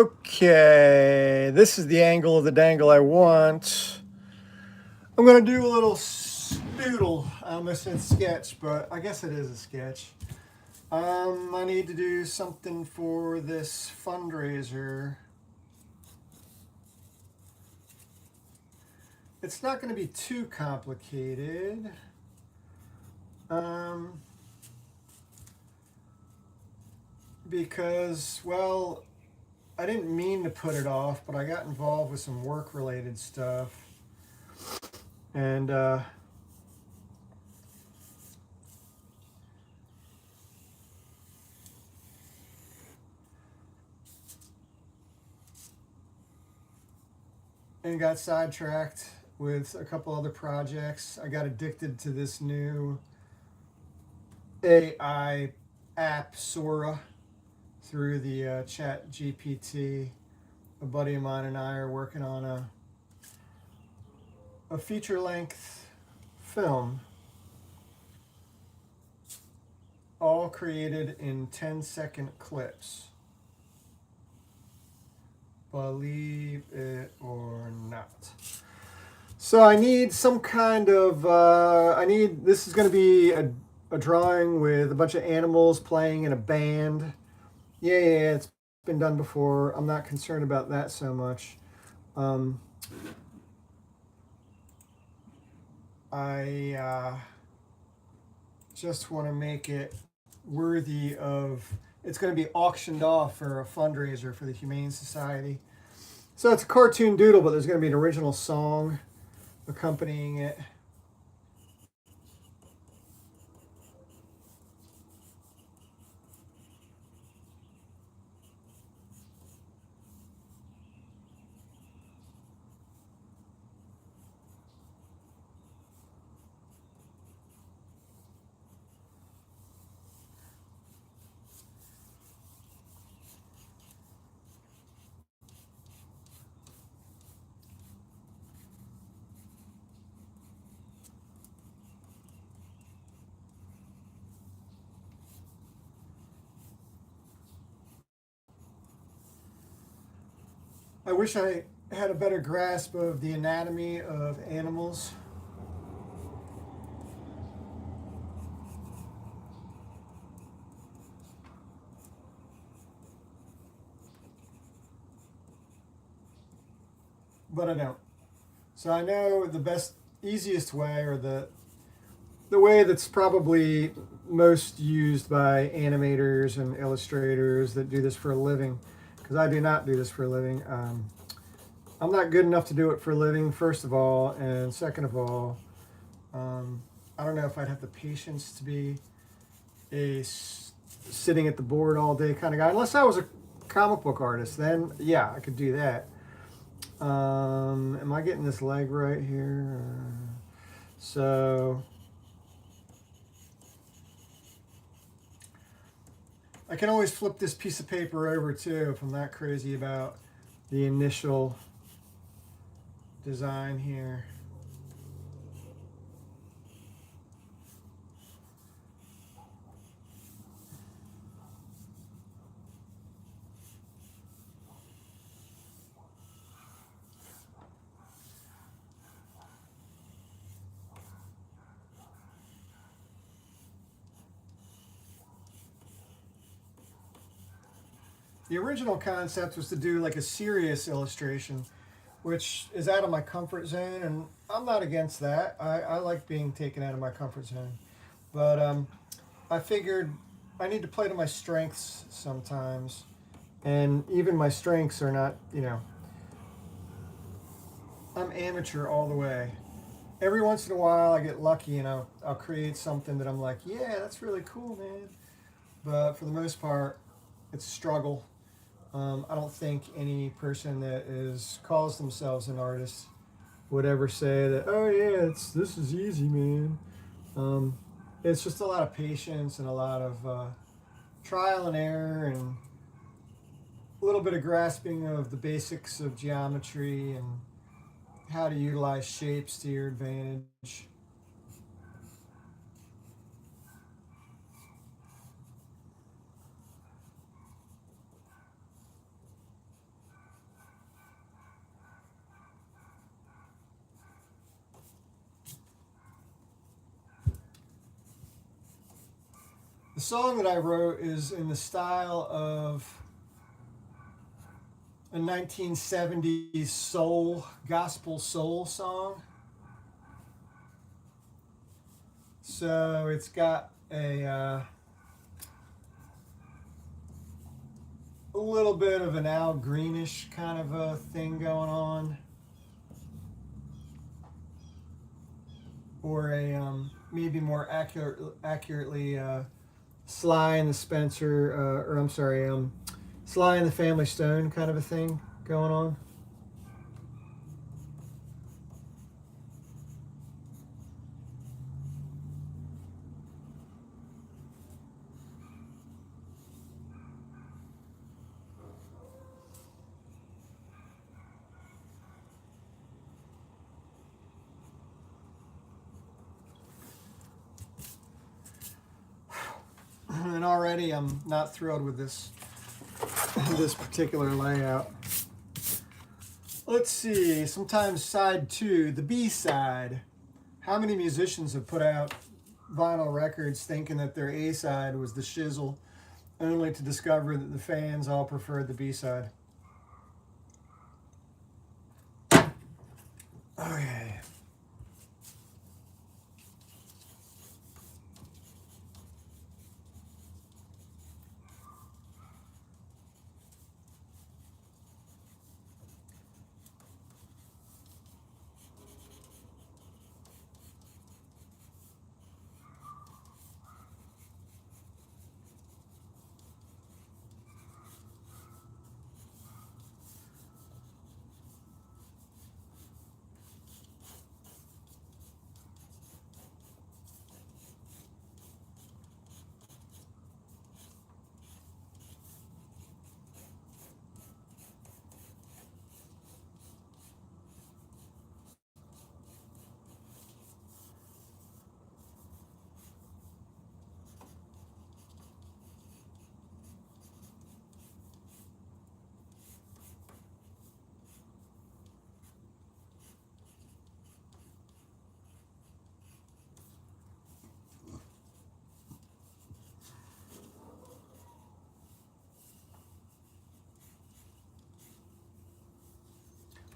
Okay, this is the angle of the dangle I want. I'm gonna do a little doodle. I almost said sketch, but I guess it is a sketch. I need to do something for this fundraiser. It's not going to be too complicated. Because, well, I didn't mean to put it off, but I got involved with some work-related stuff. And got sidetracked with a couple other projects. I got addicted to this new AI app, Sora, through the chat GPT. A buddy of mine and I are working on a feature-length film, all created in 10-second clips. Believe it or not. So I need some kind of, this is going to be a drawing with a bunch of animals playing in a band. Yeah, it's been done before. I'm not concerned about that so much. I just want to make it worthy of, it's going to be auctioned off for a fundraiser for the Humane Society. So it's a cartoon doodle, but there's going to be an original song accompanying it. I wish I had a better grasp of the anatomy of animals. But I don't. So I know the best, easiest way, or the way that's probably most used by animators and illustrators that do this for a living, because I do not do this for a living. I'm not good enough to do it for a living, first of all, and second of all, I don't know if I'd have the patience to be a sitting at the board all day kind of guy, unless I was a comic book artist. Then yeah, I could do that. Am I getting this leg right here? So I can always flip this piece of paper over too if I'm not crazy about the initial design here. The original concept was to do like a serious illustration, which is out of my comfort zone, and I'm not against that. I like being taken out of my comfort zone. But I figured I need to play to my strengths sometimes, and even my strengths are not, I'm amateur all the way. Every once in a while, I get lucky and I'll create something that I'm like, yeah, that's really cool, man. But for the most part, it's a struggle. I don't think any person that calls themselves an artist would ever say that, oh yeah, this is easy, man. It's just a lot of patience and a lot of trial and error and a little bit of grasping of the basics of geometry and how to utilize shapes to your advantage. The song that I wrote is in the style of a 1970s soul, gospel soul song. So it's got a little bit of an Al Greenish kind of a thing going on, or a maybe more accurately Sly and the Spencer, or I'm sorry, Sly and the Family Stone kind of a thing going on. And already I'm not thrilled with this particular layout. Let's see, sometimes side 2, the B side. How many musicians have put out vinyl records thinking that their A side was the shizzle, only to discover that the fans all preferred the B side? Okay.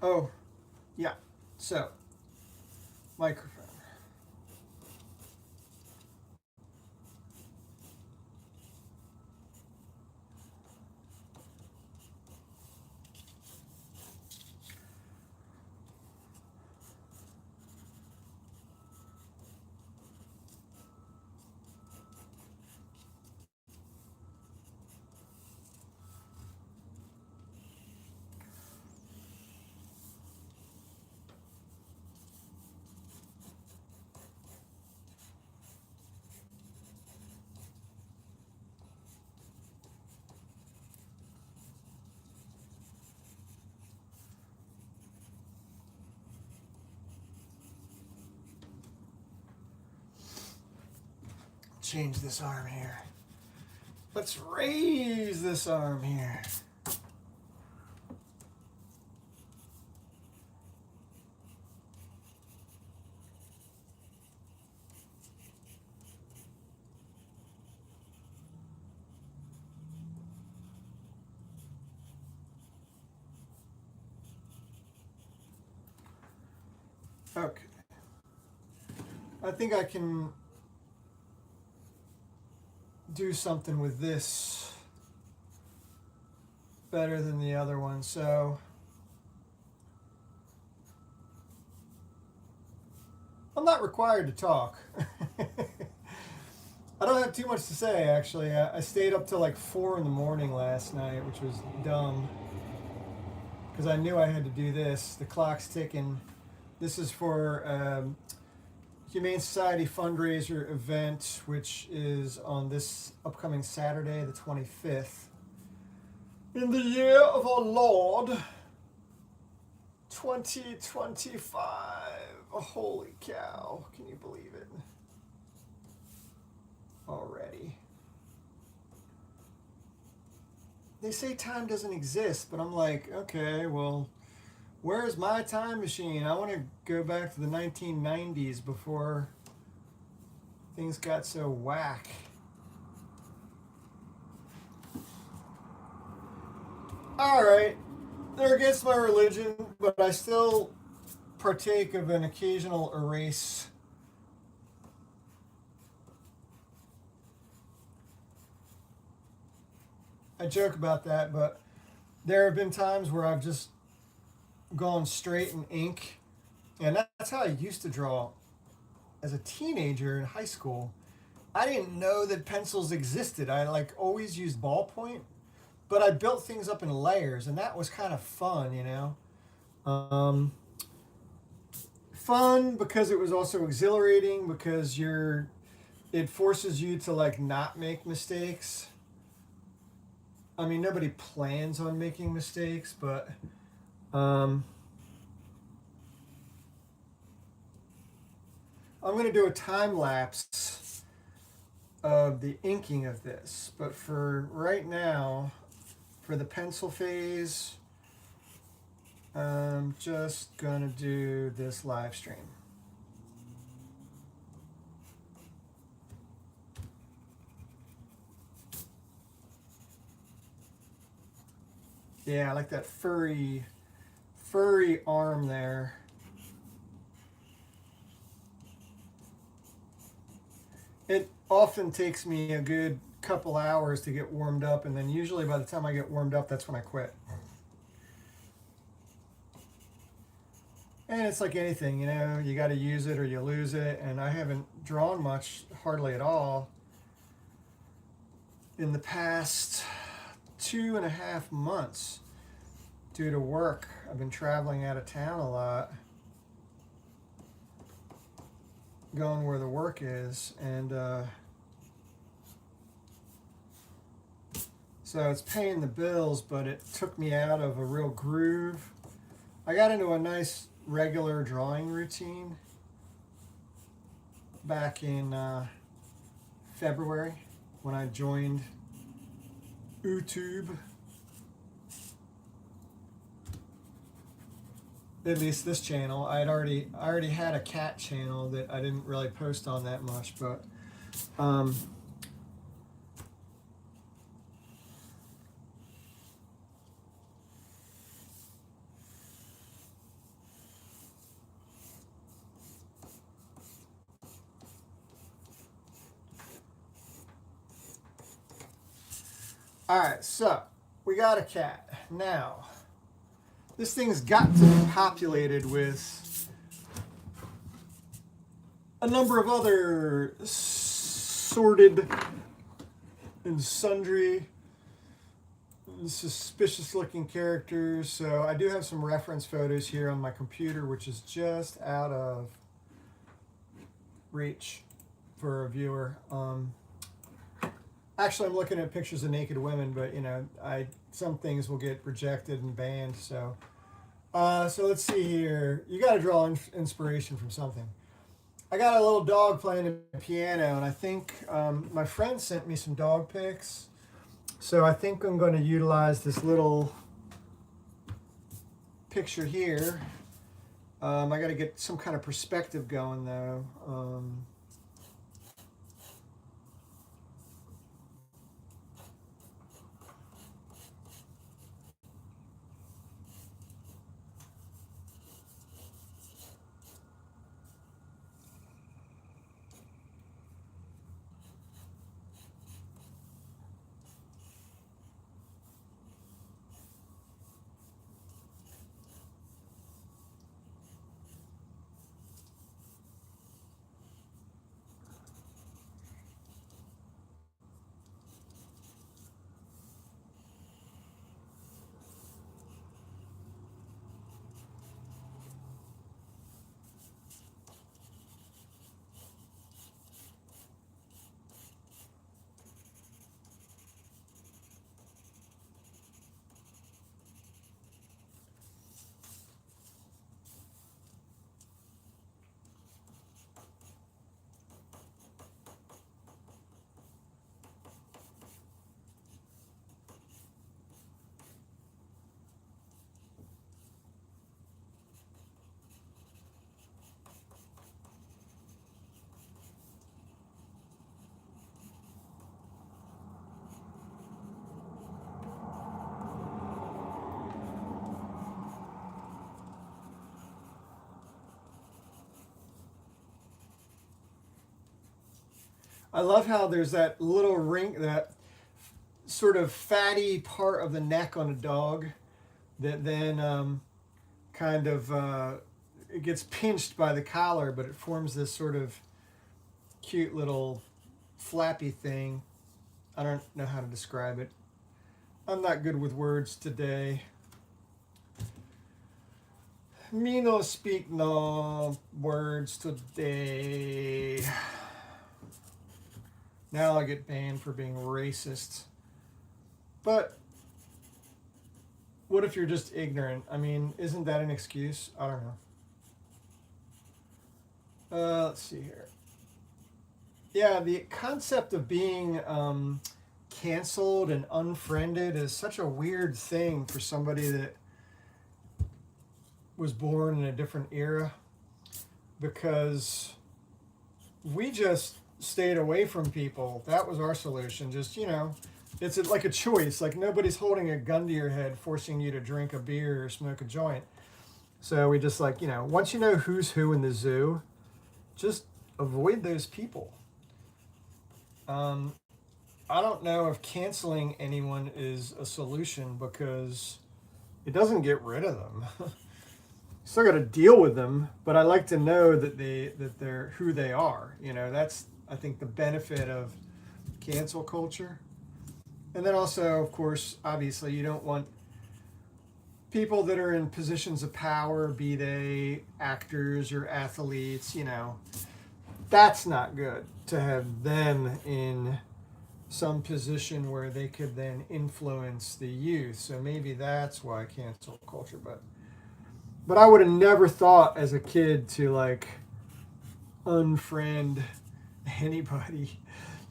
Oh, yeah. So, microphone. Change this arm here. Let's raise this arm here. Okay. I think I can do something with this better than the other one. So I'm not required to talk. I don't have too much to say, actually. I stayed up till like 4 in the morning last night, which was dumb, because I knew I had to do this. The clock's ticking. This is for Humane Society fundraiser event, which is on this upcoming Saturday, the 25th. In the year of our Lord, 2025. Oh, holy cow. Can you believe it? Already. They say time doesn't exist, but I'm like, okay, well, where's my time machine? I want to go back to the 1990s before things got so whack. All right, they're against my religion, but I still partake of an occasional erase. I joke about that, but there have been times where I've just gone straight in ink, and that's how I used to draw as a teenager in high school. I didn't know that pencils existed. I like always used ballpoint, but I built things up in layers, and that was kind of fun, you know. Um, Fun because it was also exhilarating because it forces you to like not make mistakes. I mean, nobody plans on making mistakes, but um, I'm going to do a time lapse of the inking of this. But for right now, for the pencil phase, I'm just going to do this live stream. Yeah, I like that furry arm there. It often takes me a good couple hours to get warmed up, and then usually by the time I get warmed up, that's when I quit. And it's like anything, you know, you got to use it or you lose it. And I haven't drawn much, hardly at all, in the past 2.5 months due to work. I've been traveling out of town a lot, going where the work is, and so it's paying the bills, but it took me out of a real groove. I got into a nice regular drawing routine back in February when I joined YouTube. At least this channel. I already had a cat channel that I didn't really post on that much, but all right, so we got a cat. Now, this thing's got to be populated with a number of other sorted and sundry suspicious looking characters. So I do have some reference photos here on my computer, which is just out of reach for a viewer. Actually, I'm looking at pictures of naked women, but you know, some things will get rejected and banned. So let's see here. You got to draw inspiration from something. I got a little dog playing the piano, and I think my friend sent me some dog pics. So I think I'm going to utilize this little picture here. I got to get some kind of perspective going, though. I love how there's that little ring, that sort of fatty part of the neck on a dog that then kind of it gets pinched by the collar, but it forms this sort of cute little flappy thing. I don't know how to describe it. I'm not good with words today. Me no speak no words today. Now I get banned for being racist. But what if you're just ignorant? I mean, isn't that an excuse? I don't know. Let's see here. Yeah, the concept of being canceled and unfriended is such a weird thing for somebody that was born in a different era, because we just stayed away from people. That was our solution. Just, it's like a choice. Like nobody's holding a gun to your head forcing you to drink a beer or smoke a joint. So we just once you know who's who in the zoo, just avoid those people. I don't know if canceling anyone is a solution, because it doesn't get rid of them. Still got to deal with them, but I like to know that they're who they are. That's, I think, the benefit of cancel culture. And then also, of course, obviously, you don't want people that are in positions of power, be they actors or athletes, that's not good to have them in some position where they could then influence the youth. So maybe that's why cancel culture. But I would have never thought as a kid to unfriend anybody.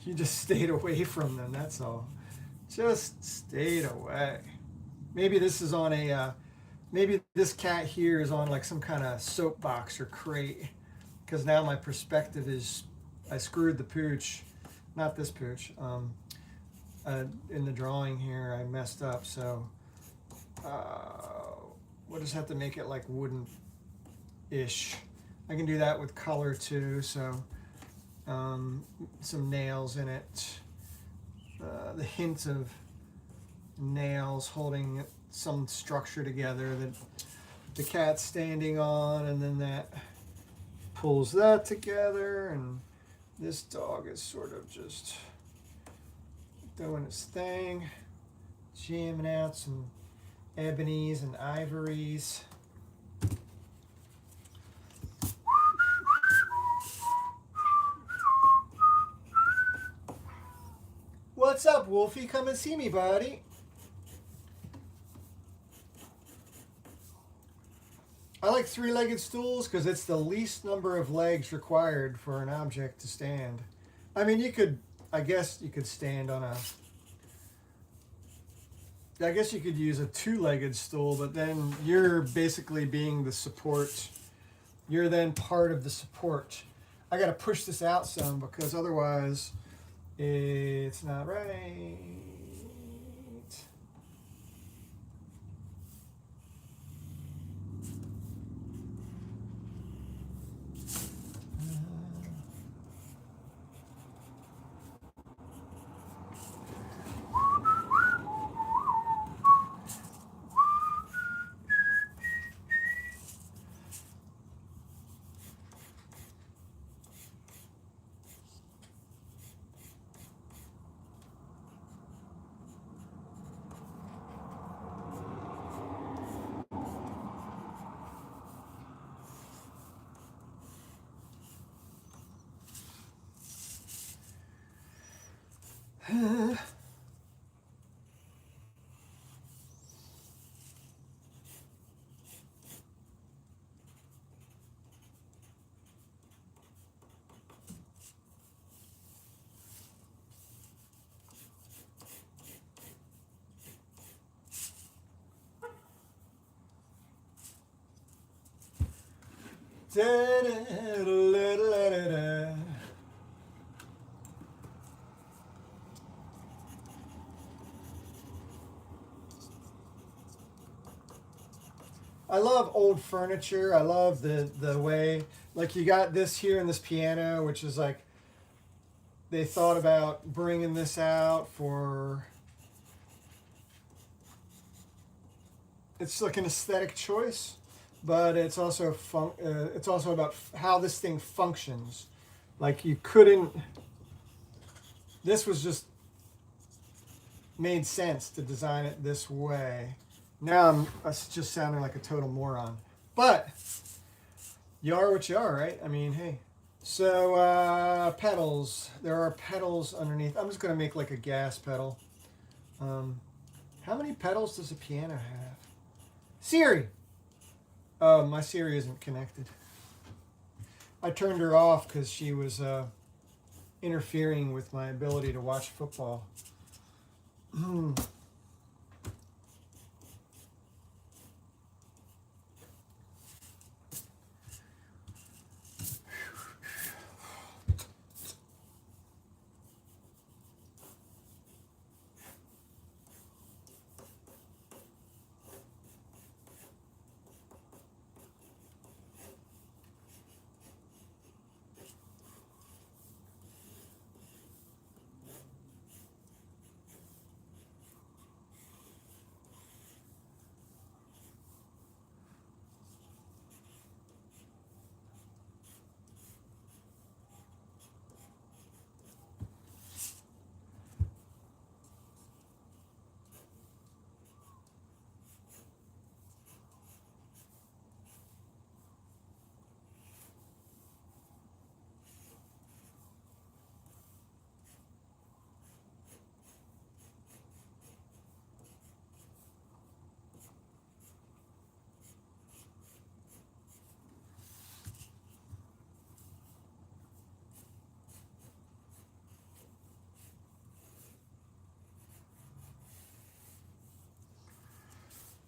You just stayed away from them, that's all. Just stayed away. Maybe this is on maybe this cat here is on some kind of soapbox or crate, because now my perspective is, I screwed the pooch, not this pooch, in the drawing here I messed up, so we'll just have to make it like wooden-ish. I can do that with color too, so some nails in it. The hint of nails holding some structure together that the cat's standing on, and then that pulls that together, and this dog is sort of just doing its thing, jamming out some ebonies and ivories. What's up, Wolfie? Come and see me, buddy. I like three-legged stools because it's the least number of legs required for an object to stand. I mean, I guess you could stand on I guess you could use a two-legged stool, but then you're basically being the support. You're then part of the support. I got to push this out some, because otherwise it's not right. I love old furniture. I love the way, like, you got this here in this piano, which is like they thought about bringing this out for, it's like an aesthetic choice, but it's also it's also about how this thing functions. Like you couldn't, this was just made sense to design it this way. Now I'm just sounding like a total moron, but you are what you are, right? I mean, hey. So pedals, there are pedals underneath. I'm just gonna make like a gas pedal. How many pedals does a piano have? Siri. Oh, my Siri isn't connected. I turned her off because she was interfering with my ability to watch football.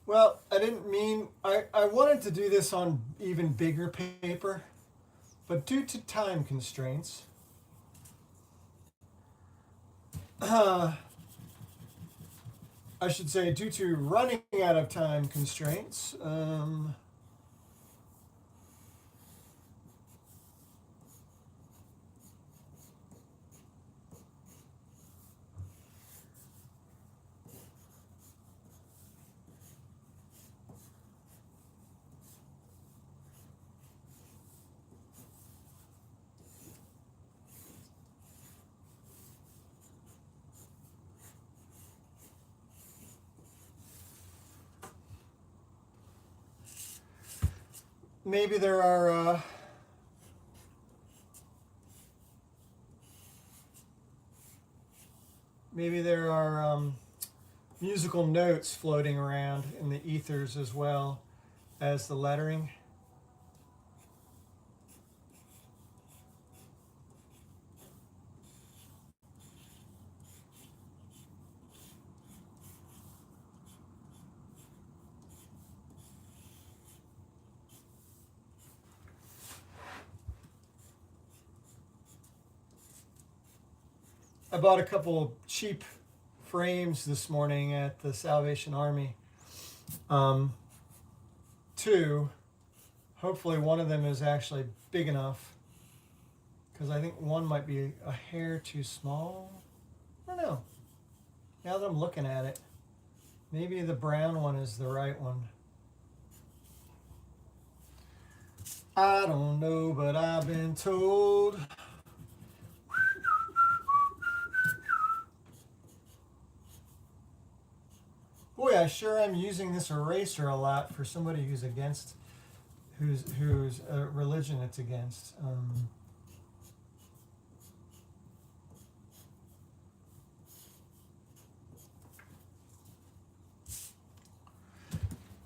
Well, I didn't mean, I wanted to do this on even bigger paper, but due to time constraints, I should say due to running out of time constraints, maybe there are musical notes floating around in the ethers as well as the lettering. I bought a couple cheap frames this morning at the Salvation Army. Two. Hopefully one of them is actually big enough, because I think one might be a hair too small. I don't know. Now that I'm looking at it, maybe the brown one is the right one. I don't know, but I've been told. Boy, I sure am using this eraser a lot for somebody who's against, whose religion it's against.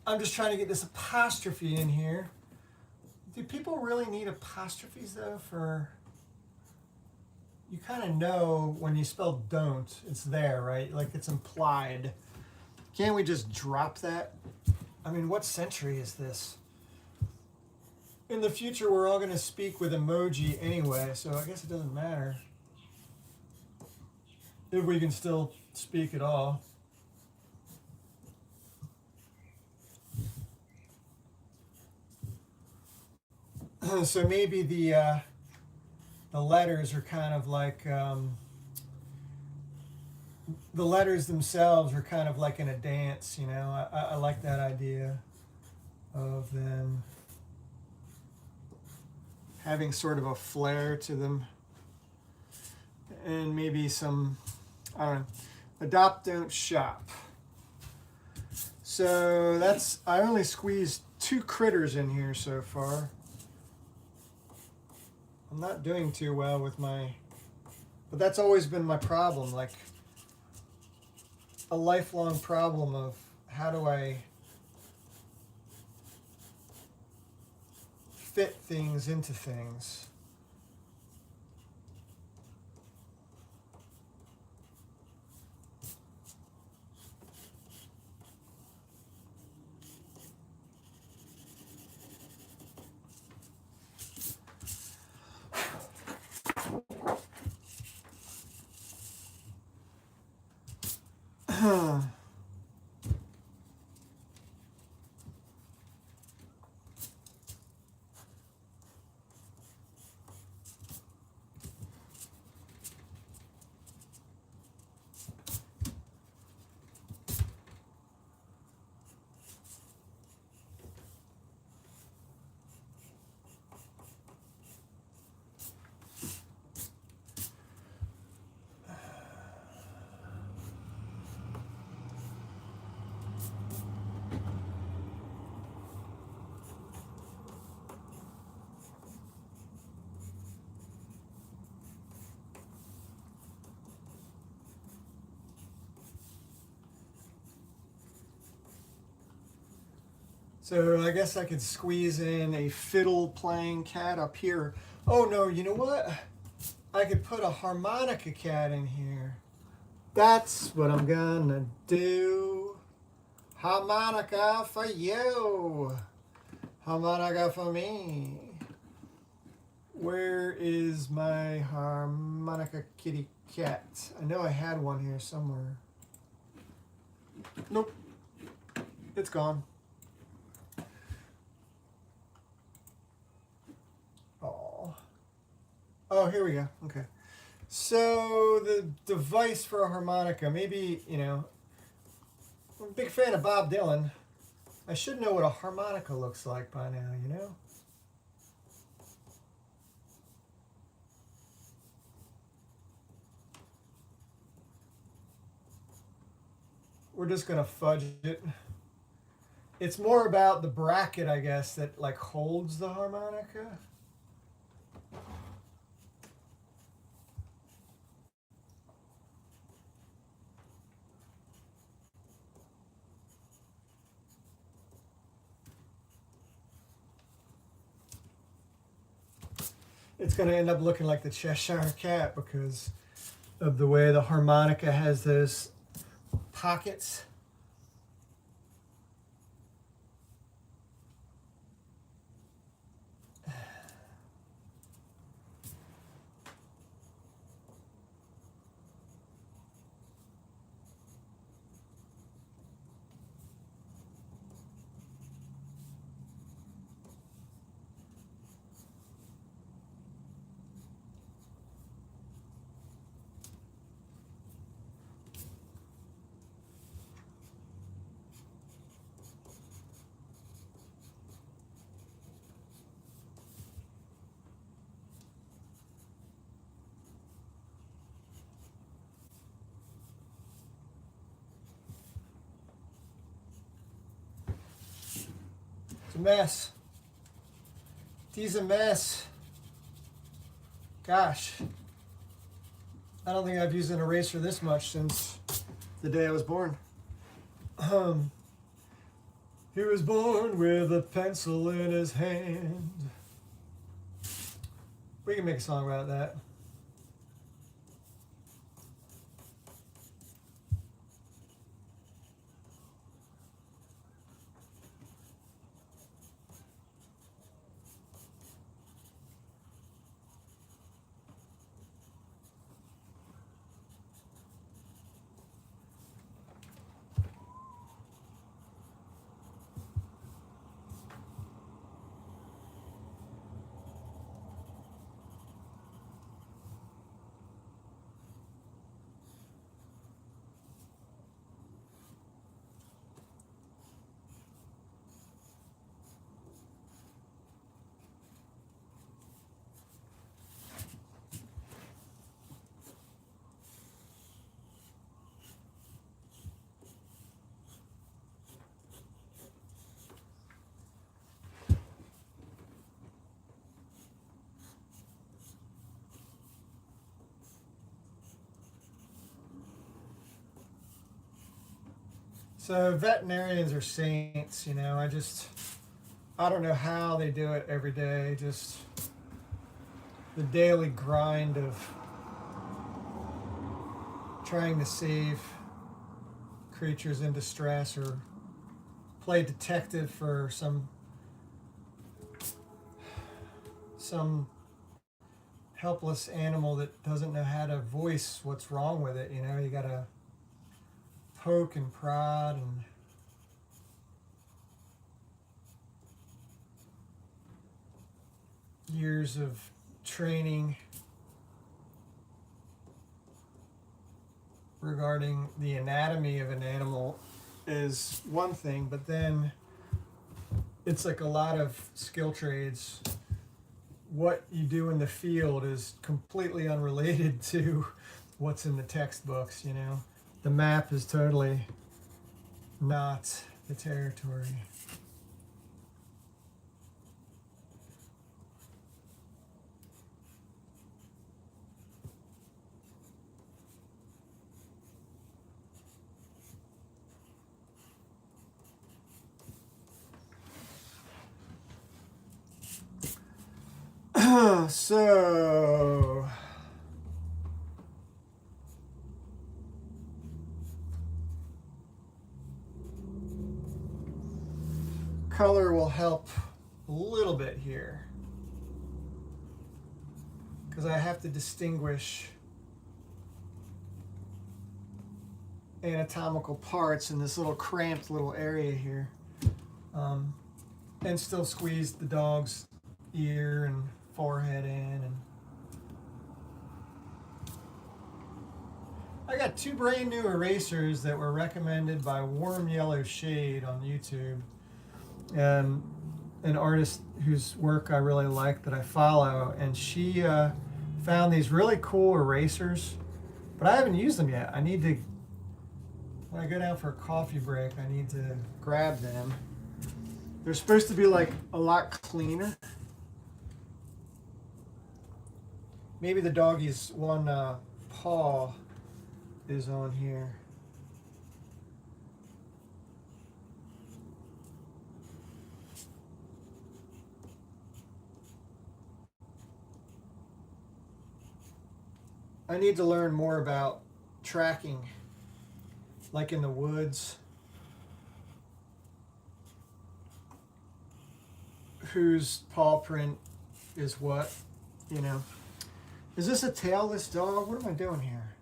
I'm just trying to get this apostrophe in here. Do people really need apostrophes though? For, you kind of know when you spell don't, it's there, right? Like it's implied. Can't we just drop that? I mean, what century is this? In the future, we're all going to speak with emoji anyway, so I guess it doesn't matter if we can still speak at all. So maybe the the letters are kind of like the letters themselves are kind of like in a dance, you know. I like that idea of them having sort of a flair to them, and maybe some, I don't know, adopt, don't shop. So that's, I only squeezed 2 critters in here so far. I'm not doing too well with my, but that's always been my problem, like a lifelong problem of how do I fit things into things. So I guess I could squeeze in a fiddle playing cat up here. Oh no, you know what? I could put a harmonica cat in here. That's what I'm gonna do. Harmonica for you. Harmonica for me. Where is my harmonica kitty cat? I know I had one here somewhere. Nope. It's gone. Oh, here we go. Okay. So the device for a harmonica, maybe, you know, I'm a big fan of Bob Dylan. I should know what a harmonica looks like by now, you know? We're just going to fudge it. It's more about the bracket, I guess, that like holds the harmonica. It's going to end up looking like the Cheshire Cat because of the way the harmonica has those pockets. It's a mess. He's a mess. Gosh. I don't think I've used an eraser this much since the day I was born. He was born with a pencil in his hand. We can make a song about that. So veterinarians are saints, you know. I don't know how they do it every day. Just the daily grind of trying to save creatures in distress or play detective for some helpless animal that doesn't know how to voice what's wrong with it. You know, you gotta poke and prod and years of training regarding the anatomy of an animal is one thing, but then it's like a lot of skill trades. What you do in the field is completely unrelated to what's in the textbooks, you know. The map is totally not the territory. So color will help a little bit here because I have to distinguish anatomical parts in this little cramped little area here, and still squeeze the dog's ear and forehead in. And I got 2 brand new erasers that were recommended by Warm Yellow Shade on YouTube, an artist whose work I really like that I follow, and she found these really cool erasers, but I haven't used them yet. I need to, when I go down for a coffee break, I need to grab them. They're supposed to be like a lot cleaner. Maybe the doggy's one paw is on here. I need to learn more about tracking, like in the woods, whose paw print is what, you know. Is this a tailless dog? What am I doing here?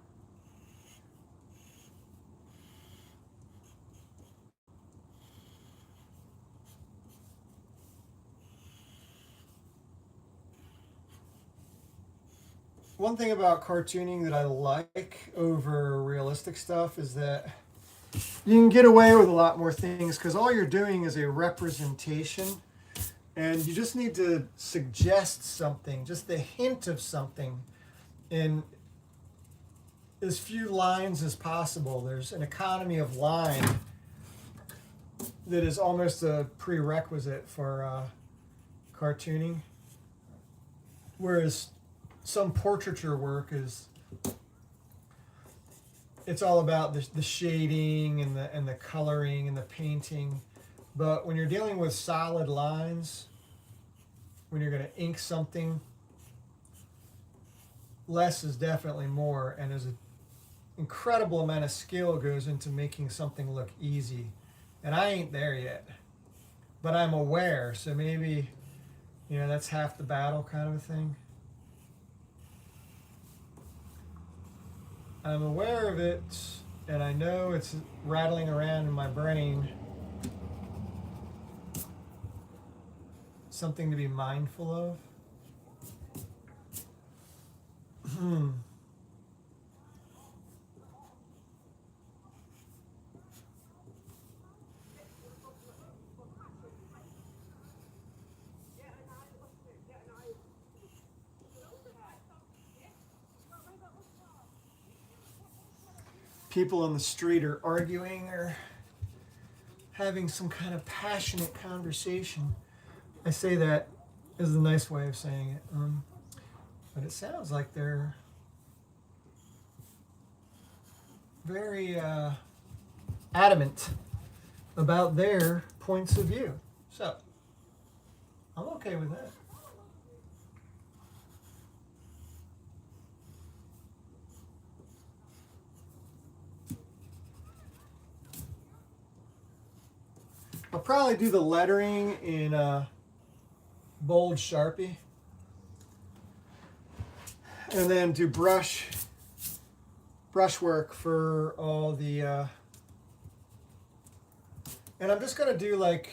One thing about cartooning that I like over realistic stuff is that you can get away with a lot more things because all you're doing is a representation, and you just need to suggest something, just the hint of something in as few lines as possible. There's an economy of line that is almost a prerequisite for cartooning, whereas some portraiture work it's all about the shading and the coloring and the painting. But when you're dealing with solid lines, when you're going to ink something, less is definitely more, and there's an incredible amount of skill goes into making something look easy. And I ain't there yet, but I'm aware, so maybe, you know, that's half the battle kind of a thing. I'm aware of it, and I know it's rattling around in my brain. Something to be mindful of. People on the street are arguing or having some kind of passionate conversation. I say that is a nice way of saying it, but it sounds like they're very adamant about their points of view. So, I'm okay with that. I'll probably do the lettering in bold Sharpie. And then do brushwork for all the... and I'm just going to do like...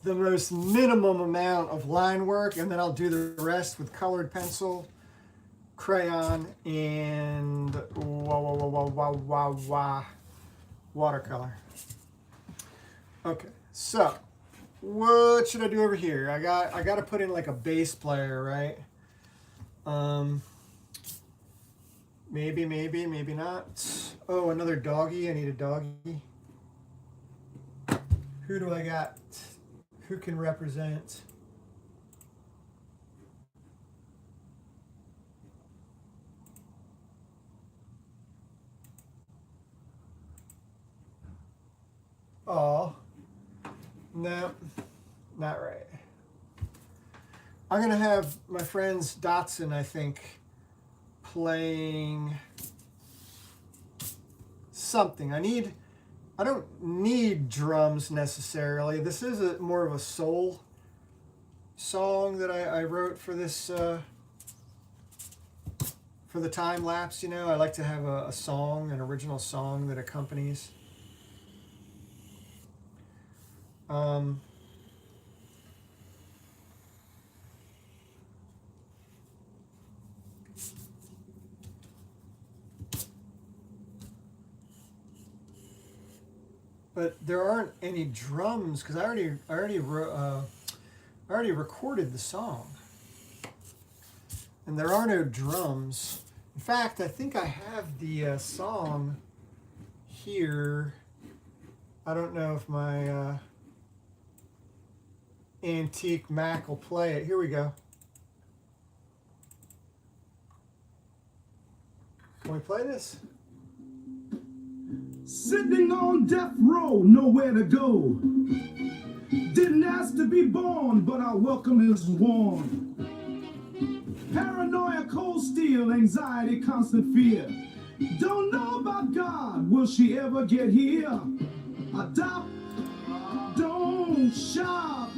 the most minimum amount of line work, and then I'll do the rest with colored pencil, crayon, and watercolor. Okay, so what should I do over here? I got to put in like a bass player, right? Maybe not. Oh, another doggy. I need a doggy. Who do I got? Who can represent? Oh, no, not right. I'm going to have my friends Dotson, I think, playing something. I don't need drums necessarily. This is more of a soul song that I wrote for this, for the time lapse, you know. I like to have a song, an original song that accompanies. But there aren't any drums because I already recorded the song, and there are no drums. In fact, I think I have the song here. I don't know if my antique Mac will play it. Here we go. Can we play this? Sitting on death row, nowhere to go. Didn't ask to be born, but our welcome is warm. Paranoia, cold steel, anxiety, constant fear. Don't know about God, will she ever get here? Adopt, don't shop.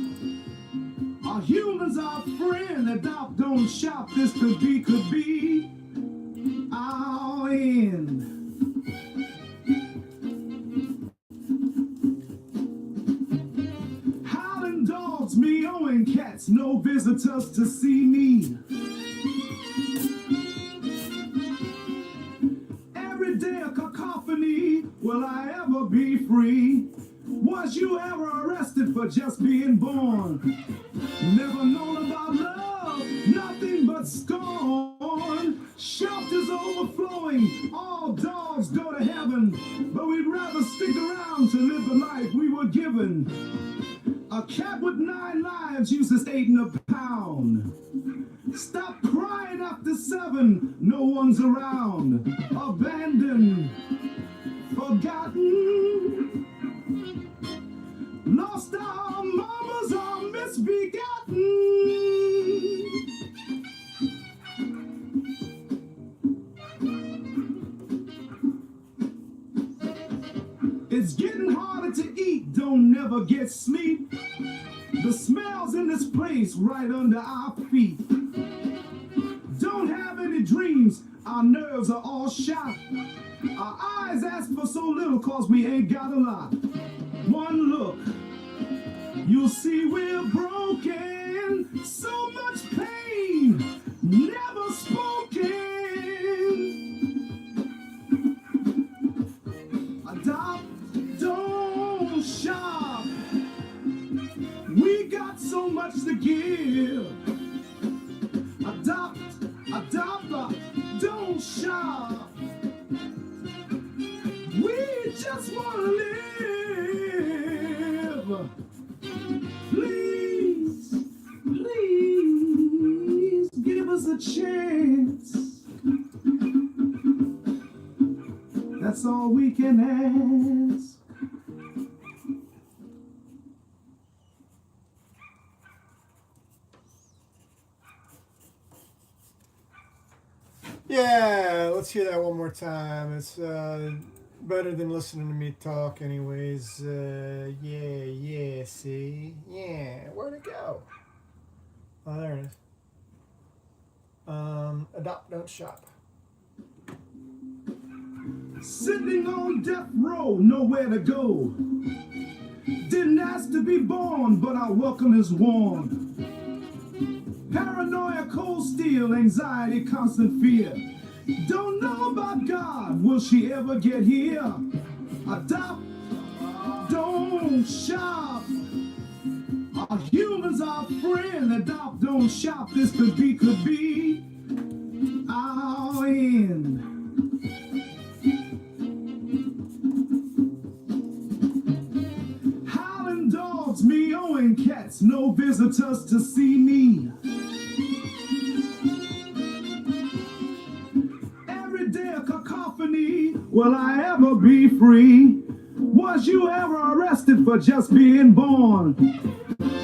Are humans our friend? Adopt, don't shop. This could be our end. Meowing cats, no visitors to see me. Every day a cacophony, will I ever be free? Was you ever arrested for just being born? Never known about love, nothing but scorn. Shelters overflowing, all dogs go to heaven, but we'd rather stick around to live the life we were given. A cat with 9 lives uses 8 in a pound. Stop crying after 7, no one's around. Abandoned, forgotten. Lost our mamas are misbegotten. It's getting harder to eat, don't never get sleep. The smells in this place right under our feet. Don't have any dreams, our nerves are all shot. Our eyes ask for so little cause we ain't got a lot. One look, you'll see we're broken. So much pain, never spoken. Adopt, don't shop. We got so much to give. Adopt, don't shop. We just want to live. Please, please give us a chance. Yeah, let's hear that one more time. It's better than listening to me talk, anyways. Yeah, see? Yeah, where'd it go? Oh, there it is. Adopt, don't shop. Sitting on death row, nowhere to go. Didn't ask to be born, but our welcome is warm. Paranoia, cold steel, anxiety, constant fear. Don't know about God, will she ever get here? Adopt, don't shop. Our humans are friend, adopt, don't shop. This could be our end. Howling dogs, meowing cats, no visitors to see me. Every day a cacophony, will I ever be free? Was you ever arrested for just being born?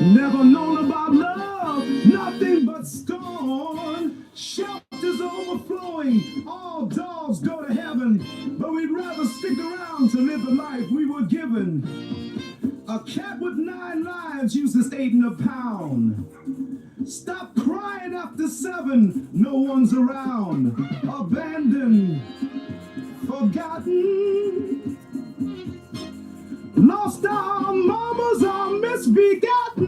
Never known about love, nothing but scorn. Shelters overflowing, all dogs go to heaven, but we'd rather stick around to live the life we were given. A cat with 9 lives uses 8 in a pound. Stop crying after 7, no one's around. Abandoned, forgotten. Lost our mamas are misbegotten.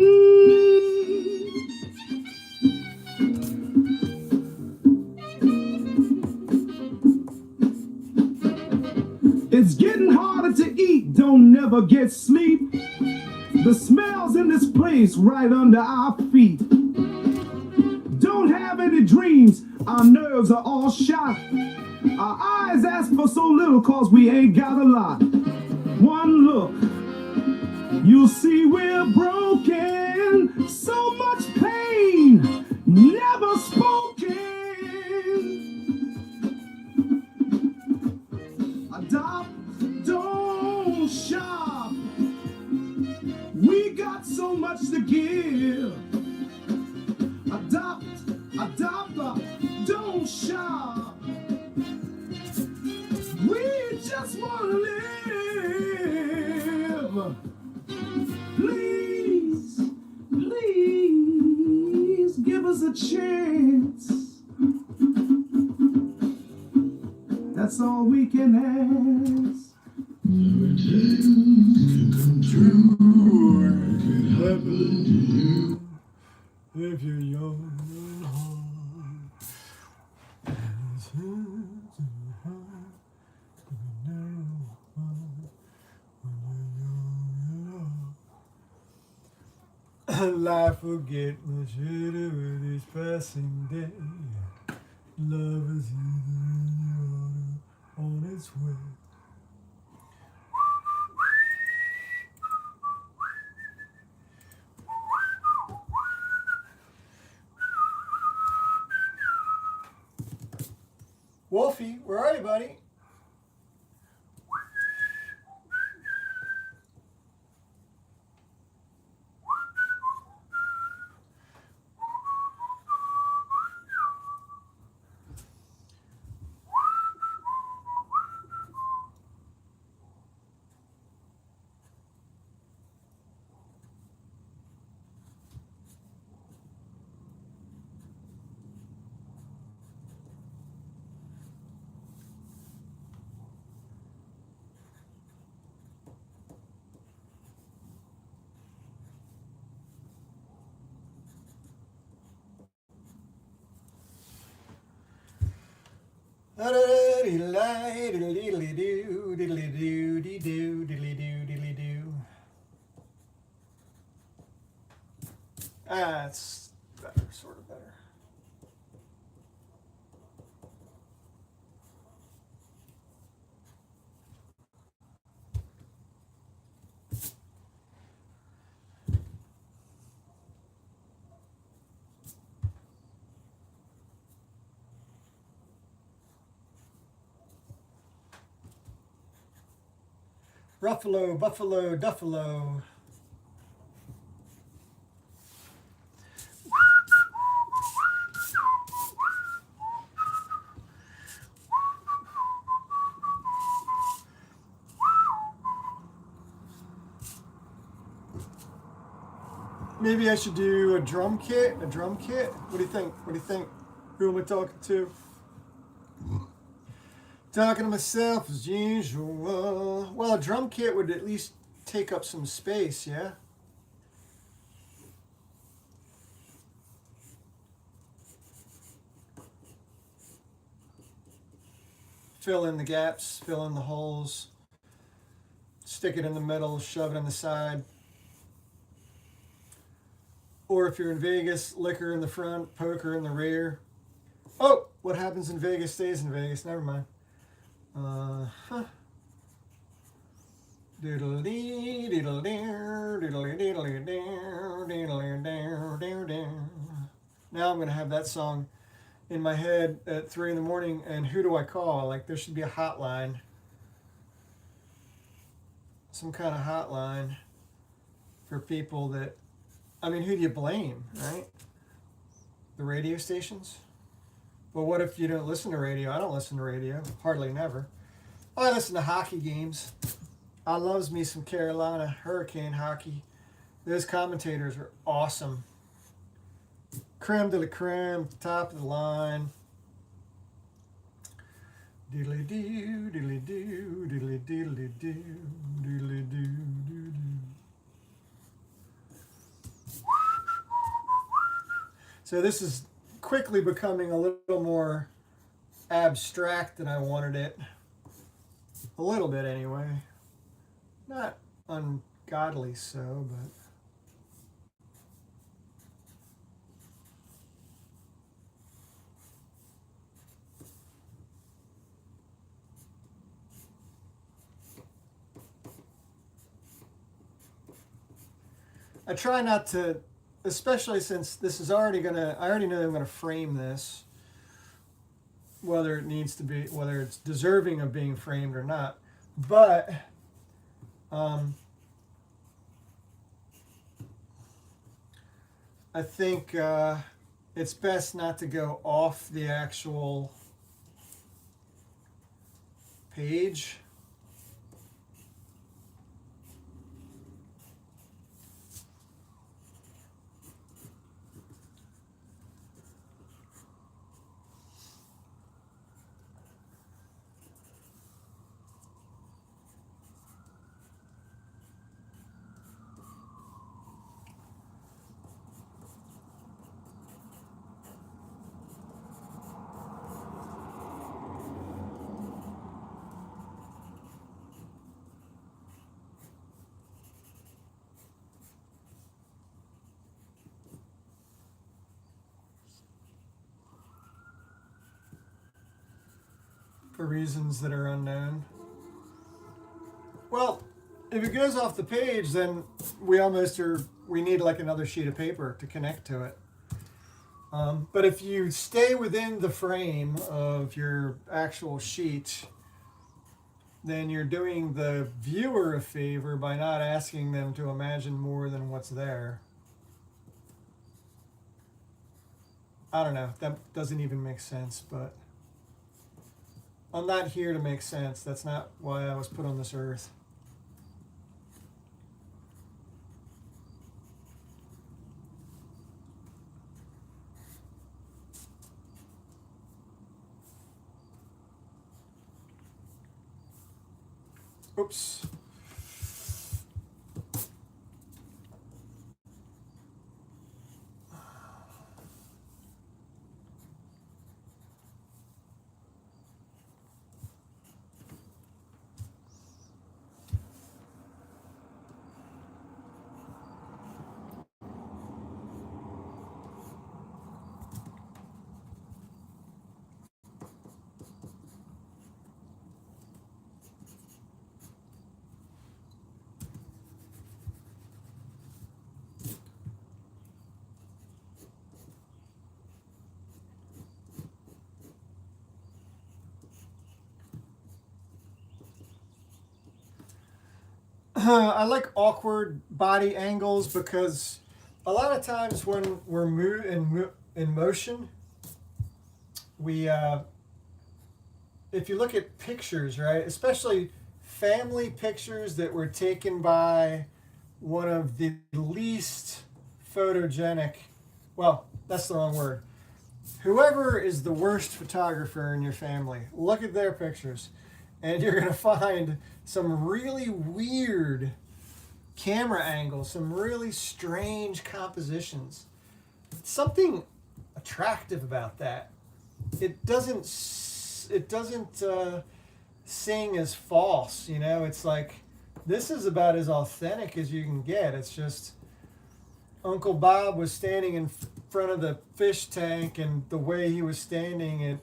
It's getting harder to eat, don't never get sleep. The smells in this place right under our feet. Don't have any dreams, our nerves are all shot. Our eyes ask for so little cause we ain't got a lot. One look, you'll see we're broken. So much pain, never spoken. Adopt, don't shop. We got so much to give. Adopt, don't shop. We just want to live. Please, please give us a chance. That's all we can ask. Never dreams can come true, or it could happen to you. If you're young and hard. Life will get much better with each passing day. Love is either on its way. Wolfie, where are you, buddy? That's better, sort of better. Ruffalo, Buffalo, Duffalo. Maybe I should do a drum kit. A drum kit. What do you think? What do you think? Who am I talking to? Talking to myself as usual. Well, a drum kit would at least take up some space, yeah? Fill in the gaps, fill in the holes, stick it in the middle, shove it in the side. Or if you're in Vegas, liquor in the front, poker in the rear. Oh, what happens in Vegas stays in Vegas. Never mind. Doodle-dee, doodle-dee, doodle-dee, doodle-dee. Now I'm going to have that song in my head at 3 in the morning, and who do I call? Like, there should be a hotline. Some kind of hotline for people that, I mean, who do you blame, right? The radio stations? Well, what if you don't listen to radio? I don't listen to radio, hardly never. I listen to hockey games. I loves me some Carolina Hurricane hockey. Those commentators are awesome. Creme de la creme, top of the line. Diddly doo, diddly doo, diddly diddly doo, diddly doo, doo doo. So this is quickly becoming a little more abstract than I wanted it. A little bit anyway. Not ungodly so, but I try not to, especially since this is already gonna, I already know I'm gonna frame this, whether it needs to be, whether it's deserving of being framed or not. But I think it's best not to go off the actual page. For reasons that are unknown. Well, if it goes off the page, then we need like another sheet of paper to connect to it. But if you stay within the frame of your actual sheet, then you're doing the viewer a favor by not asking them to imagine more than what's there. I don't know, that doesn't even make sense, but I'm not here to make sense. That's not why I was put on this earth. Oops. I like awkward body angles because a lot of times when we're in motion, we if you look at pictures, right, especially family pictures that were taken by one of the least photogenic. Well, that's the wrong word. Whoever is the worst photographer in your family, look at their pictures, and you're going to find some really weird camera angles, some really strange compositions. Something attractive about that. It doesn't sing as false, you know. It's like, this is about as authentic as you can get. It's just Uncle Bob was standing in front of the fish tank, and the way he was standing,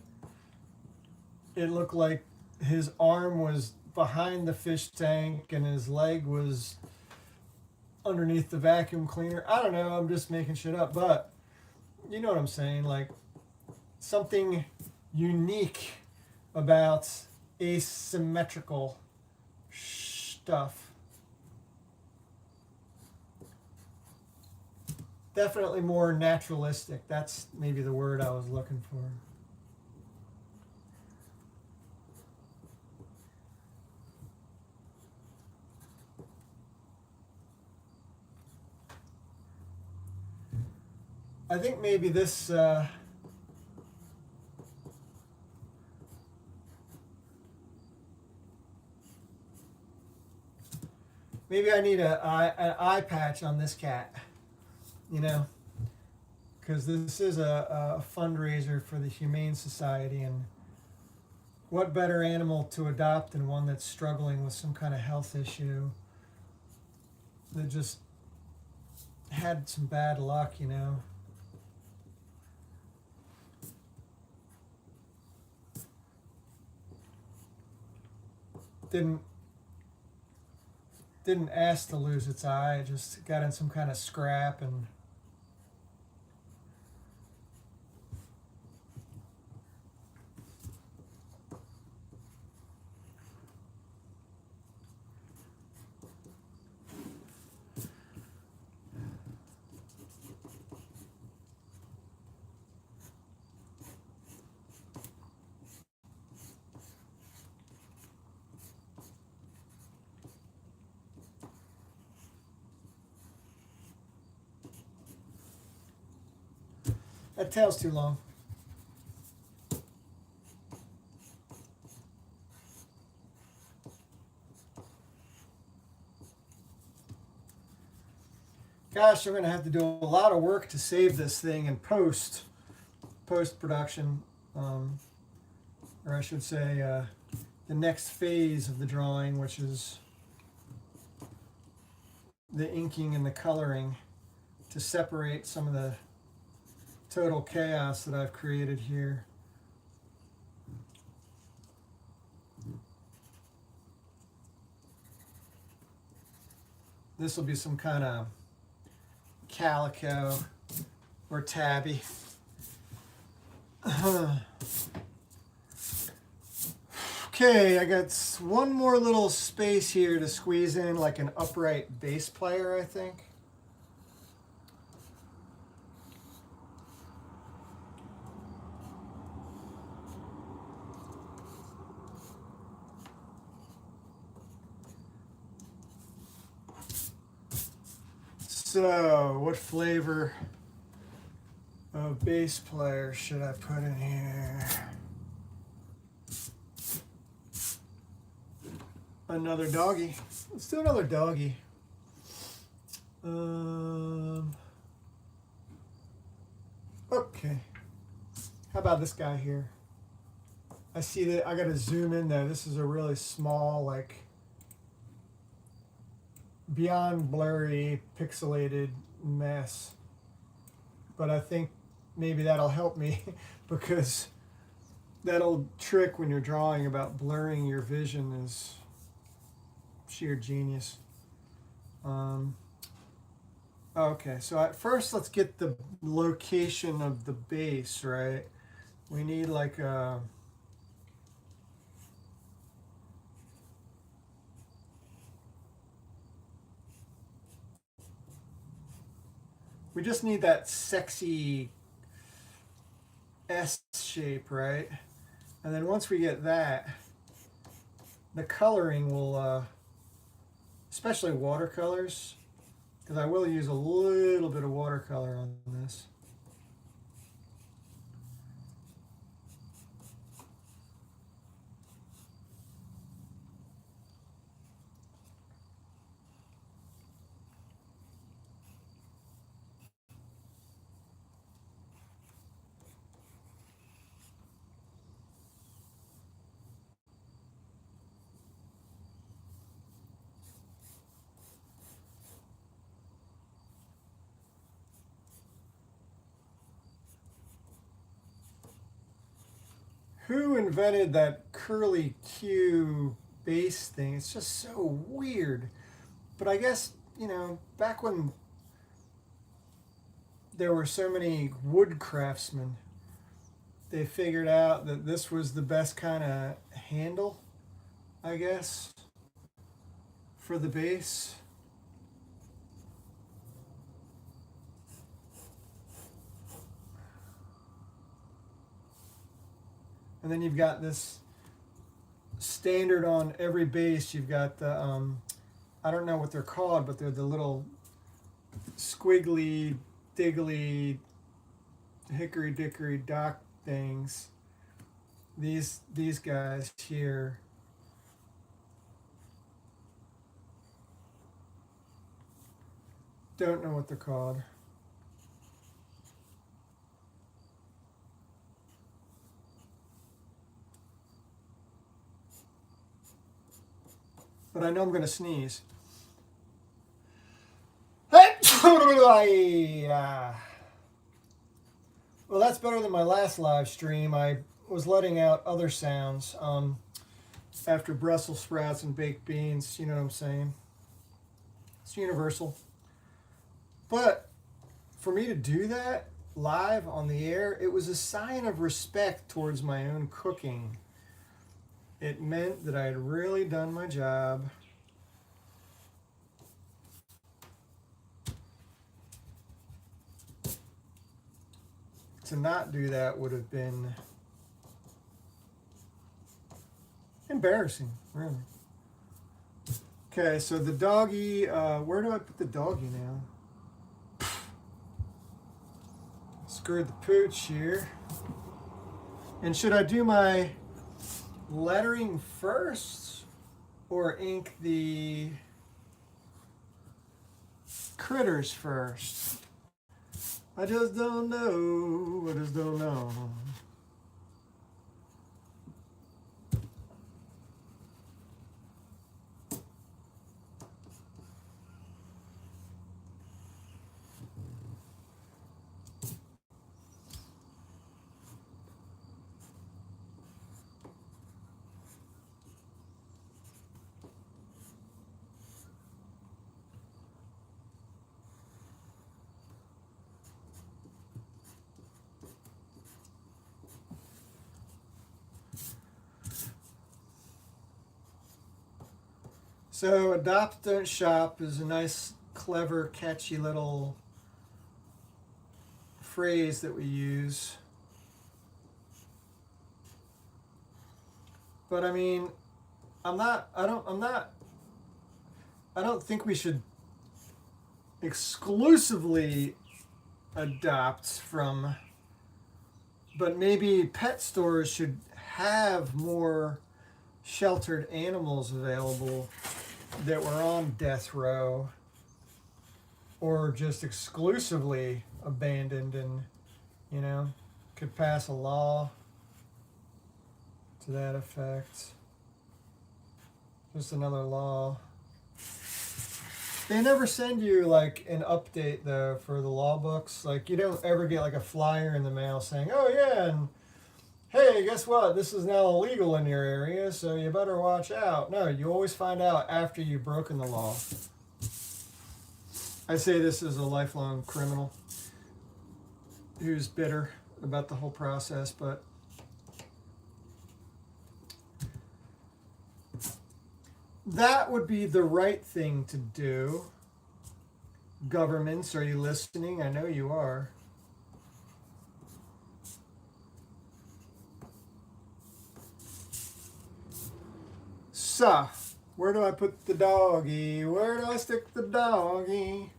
it looked like his arm was behind the fish tank and his leg was underneath the vacuum cleaner. I don't know, I'm just making shit up, but you know what I'm saying, like something unique about asymmetrical stuff. Definitely more naturalistic. That's maybe the word I was looking for. I think maybe this maybe I need an eye patch on this cat, you know, because this is a fundraiser for the Humane Society, and what better animal to adopt than one that's struggling with some kind of health issue, that just had some bad luck, you know. Didn't ask to lose its eye. It just got in some kind of scrap, and that tail's too long. Gosh, I'm going to have to do a lot of work to save this thing in post-production, or I should say the next phase of the drawing, which is the inking and the coloring, to separate some of the total chaos that I've created here. This will be some kind of calico or tabby. Okay, I got one more little space here to squeeze in, like an upright bass player, I think. So, what flavor of bass player should I put in here? Another doggy. Let's do another doggy. Okay. How about this guy here? I see that I gotta zoom in though. This is a really small, like, beyond blurry, pixelated mess. But I think maybe that'll help me because that old trick when you're drawing about blurring your vision is sheer genius. Okay, so first let's get the location of the base, right? We need like a... We just need that sexy S shape, right? And then once we get that, the coloring will, especially watercolors, because I will use a little bit of watercolor on this. Who invented that curly Q base thing? It's just so weird. But I guess, you know, back when there were so many wood craftsmen, they figured out that this was the best kind of handle, I guess, for the base. And then you've got this standard on every base. You've got the, I don't know what they're called, but they're the little squiggly, diggly, hickory dickory dock things. These guys here. Don't know what they're called. But I know I'm going to sneeze. Well, that's better than my last live stream. I was letting out other sounds after Brussels sprouts and baked beans. You know what I'm saying? It's universal. But for me to do that live on the air, it was a sign of respect towards my own cooking. It meant that I had really done my job. To not do that would have been embarrassing, really. Okay, so the doggy, where do I put the doggy now? Screwed the pooch here. And should I do my lettering first or ink the critters first? I just don't know. I just don't know. So adopt, don't shop is a nice, clever, catchy little phrase that we use. But I mean, I don't think we should exclusively adopt from, but maybe pet stores should have more sheltered animals available that were on death row or just exclusively abandoned, and, you know, could pass a law to that effect. Just another law. They never send you like an update though for the law books. Like you don't ever get like a flyer in the mail saying, oh yeah, and hey, guess what? This is now illegal in your area, so you better watch out. No, you always find out after you've broken the law. I say this as a lifelong criminal who's bitter about the whole process, but that would be the right thing to do. Governments, are you listening? I know you are. So, where do I put the doggy? Where do I stick the doggy?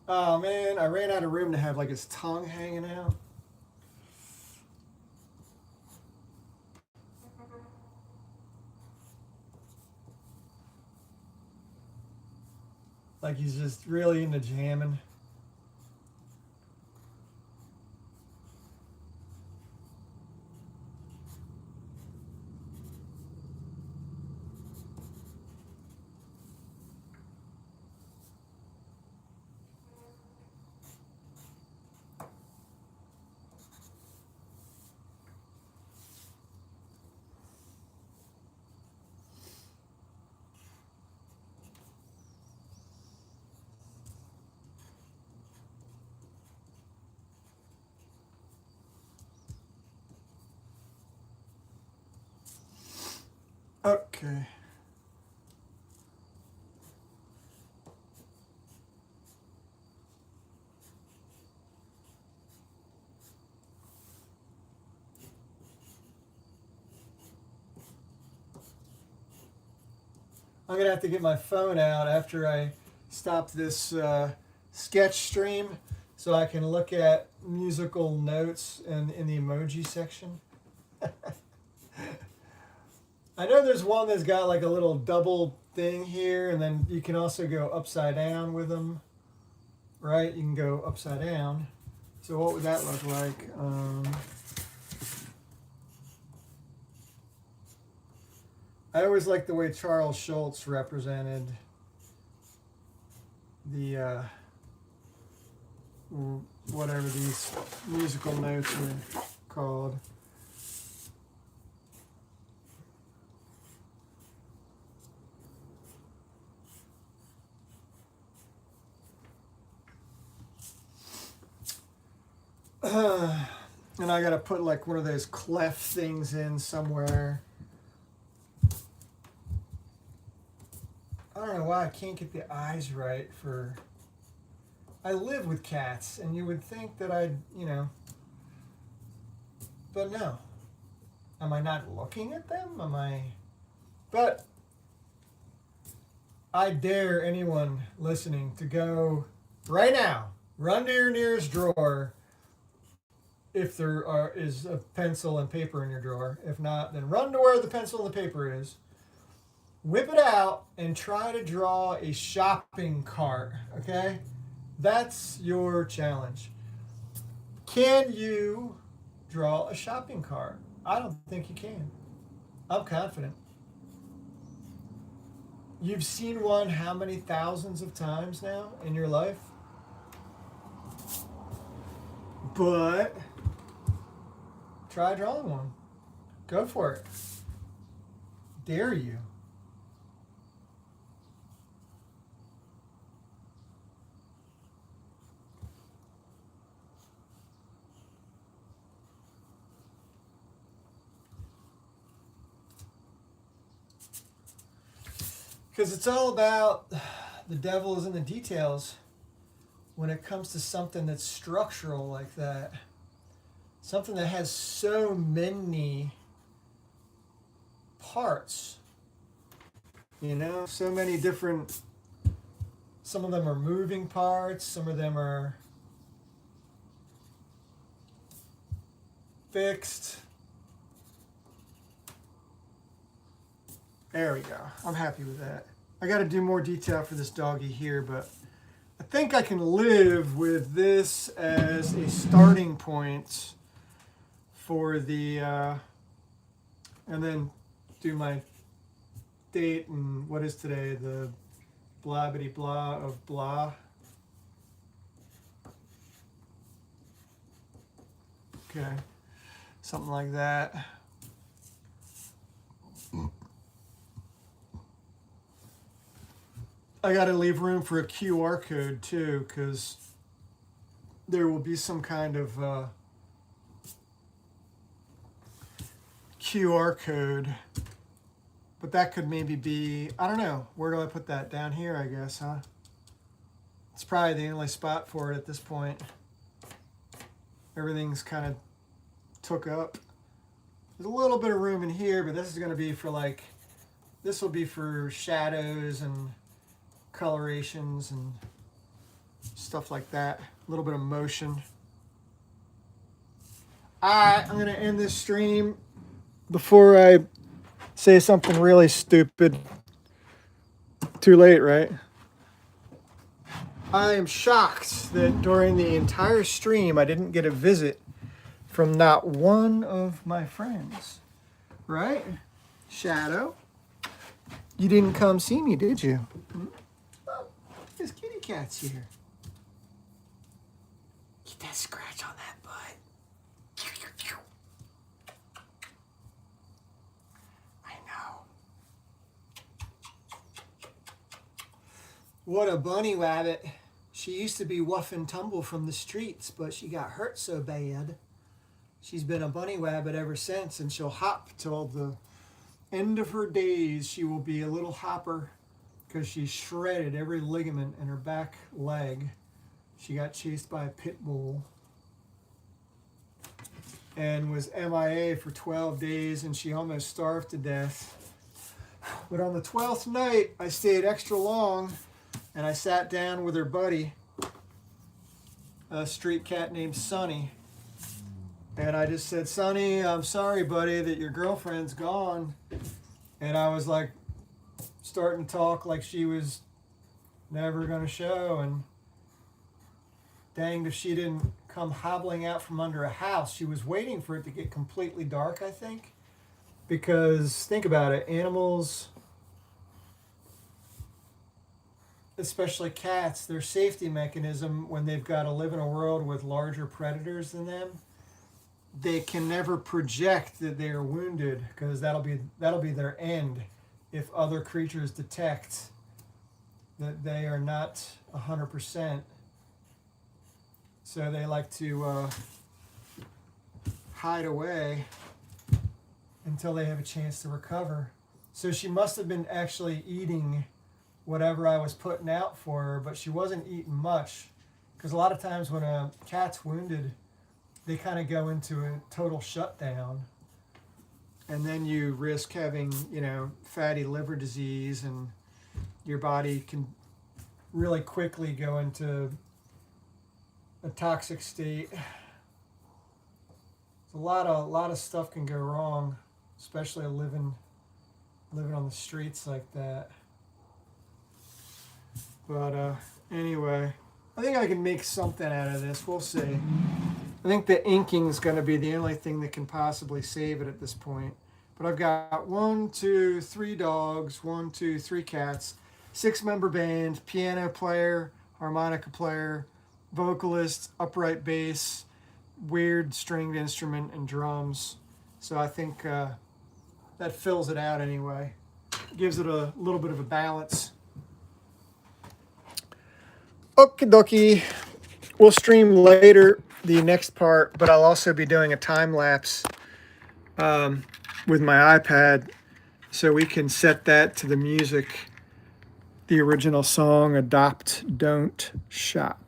Oh man, I ran out of room to have like his tongue hanging out. Like he's just really into jamming. Okay. I'm going to have to get my phone out after I stop this sketch stream so I can look at musical notes in the emoji section. I know there's one that's got like a little double thing here, and then you can also go upside down with them, right? You can go upside down. So what would that look like? I always liked the way Charles Schultz represented the whatever these musical notes are called. And I gotta put like one of those clef things in somewhere. I don't know why I can't get the eyes right for. I live with cats, and you would think that I'd, but no. Am I not looking at them? Am I? But I dare anyone listening to go right now, run to your nearest drawer. If there is a pencil and paper in your drawer. If not, then run to where the pencil and the paper is. Whip it out and try to draw a shopping cart, okay? That's your challenge. Can you draw a shopping cart? I don't think you can. I'm confident. You've seen one how many thousands of times now in your life? But try drawing one. Go for it. Dare you. Because it's all about the devil is in the details when it comes to something that's structural like that. Something that has so many parts, so many different, some of them are moving parts, some of them are fixed. There we go. I'm happy with that. I got to do more detail for this doggy here, but I think I can live with this as a starting point for the, and then do my date and what is today, the blah bitty blah of blah. Okay, something like that. I got to leave room for a QR code too, because there will be some kind of QR code, but that could maybe be, I don't know, where do I put that? Down here, I guess, huh? It's probably the only spot for it at this point. Everything's kind of took up. There's a little bit of room in here, but this is going to be for like, this will be for shadows and colorations and stuff like that. A little bit of motion. All right, I'm going to end this stream before I say something really stupid. Too late, right? I am shocked that during the entire stream I didn't get a visit from not one of my friends. Right? Shadow? You didn't come see me, did you? Oh, his kitty cat's here. Get that scratch on that butt. I know. What a bunny rabbit. She used to be rough and tumble from the streets, but she got hurt so bad. She's been a bunny rabbit ever since, and she'll hop till the end of her days. She will be a little hopper because she shredded every ligament in her back leg. She got chased by a pit bull and was MIA for 12 days, and she almost starved to death. But on the 12th night, I stayed extra long, and I sat down with her buddy, a street cat named Sonny. And I just said, Sonny, I'm sorry, buddy, that your girlfriend's gone. And I was like, starting to talk like she was never going to show. And danged if she didn't come hobbling out from under a house. She was waiting for it to get completely dark, I think. Because think about it, animals, especially cats, their safety mechanism when they've got to live in a world with larger predators than them, they can never project that they are wounded because that'll be their end if other creatures detect that they are not 100%. So they like to hide away until they have a chance to recover. So she must have been actually eating whatever I was putting out for her, but she wasn't eating much because a lot of times when a cat's wounded, they kind of go into a total shutdown, and then you risk having, fatty liver disease, and your body can really quickly go into a toxic state. A lot of stuff can go wrong, especially living on the streets like that. But anyway, I think I can make something out of this. We'll see. I think the inking is going to be the only thing that can possibly save it at this point. But I've got 1, 2, 3 dogs, 1, 2, 3 cats, 6-member band, piano player, harmonica player, vocalist, upright bass, weird stringed instrument, and drums. So I think that fills it out anyway. Gives it a little bit of a balance. Okie dokie. We'll stream later the next part, but I'll also be doing a time lapse with my iPad so we can set that to the music, the original song, Adopt, Don't, Shop.